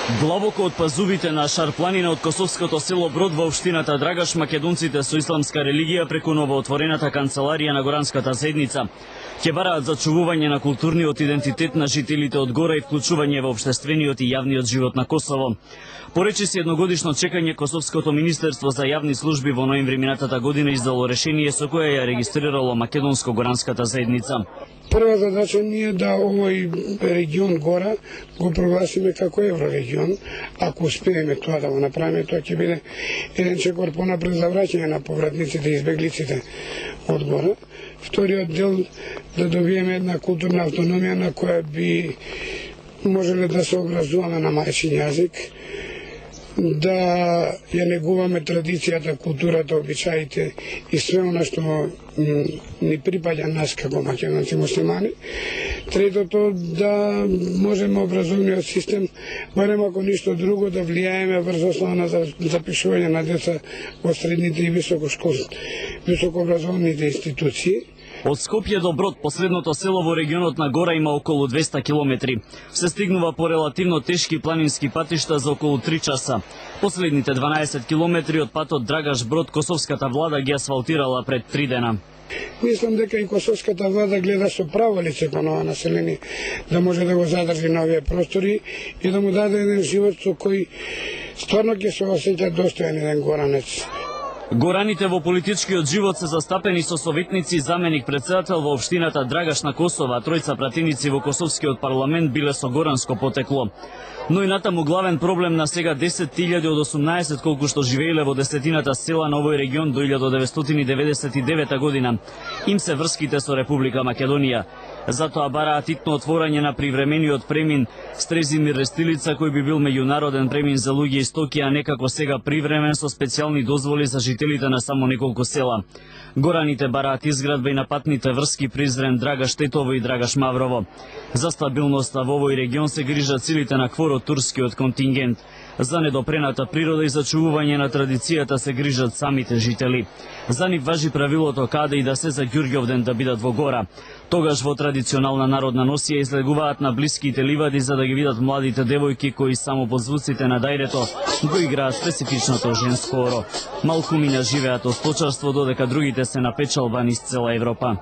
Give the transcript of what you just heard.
Длабоко од пазувите на Шарпланина од косовското село Брод во општината Драгаш, македонците со исламска религија преку новоотворената канцеларија на Горанската заедница ќе бараат зачувување на културниот идентитет на жителите од гора и вклучување во општествениот и јавниот живот на Косово. Поречиси едногодишно чекање, Косовското министерство за јавни служби во ноември минатата година издало решение со кое ја регистрирало македонско-горанската заедница. Прва задача ни е да овој регион гора го прогласиме како еврорегион. Ако успееме тоа да го направиме, тоа ќе биде еден чекор понапред за враќање на повратниците и избеглиците од гора. Вториот дел да добиеме една културна автономија на која би можеле да се образуваме на мајчин јазик, да ја негуваме традицијата, културата, обичаите и све она што ни припаѓа нас како македонци муслимани. Третото, да можеме образовниот систем, барем ако ништо друго, да влијаеме врз основа на запишување на деца во средните и високообразовните институции. Од Скопје до Брод, последното село во регионот на гора, има околу 200 километри. Се стигнува по релативно тешки планински патишта за околу 3 часа. Последните 12 километри од патот Драгаш-Брод косовската влада ги асфалтирала пред 3 дена. Мислам дека и косовската влада гледа со право лице кон ова население, да може да го задржи на овие простори и да му даде еден живот со кој стварно ќе се осеќа достоен еден горанец. Гораните во политичкиот живот се застапени со советници, заменик председател во општината Драгаш на Косово, а тројца пратеници во косовскиот парламент биле со горанско потекло. Но и натаму главен проблем на сега 10.000 од 18 колку што живееле во десетината села на овој регион до 1999 година. Им се врските со Република Македонија. Затоа бараат итно отворање на привремениот премин Стрезимир Рестилица, кој би бил меѓународен премин за луѓе и стоки, а некако сега привремен со специјални дозволи за жителите на само неколку села. Гораните бараат изградба и на патните врски Призрен, Драгаш Тетово и Драгаш Маврово. За стабилноста во овој регион се грижат силите на КФОР од турскиот контингент. За недопрената природа и зачувување на традицијата се грижат самите жители. За нив важи правилото каде и да се за Ѓурѓовден да бидат во гора. Тогаш во традиционална народна носија излегуваат на блиските ливади за да ги видат младите девојки кои само под звуците на дајрето го играат специфичното женско оро. Малкумиња живеат од сточарство, додека другите се на печалба низ цела Европа.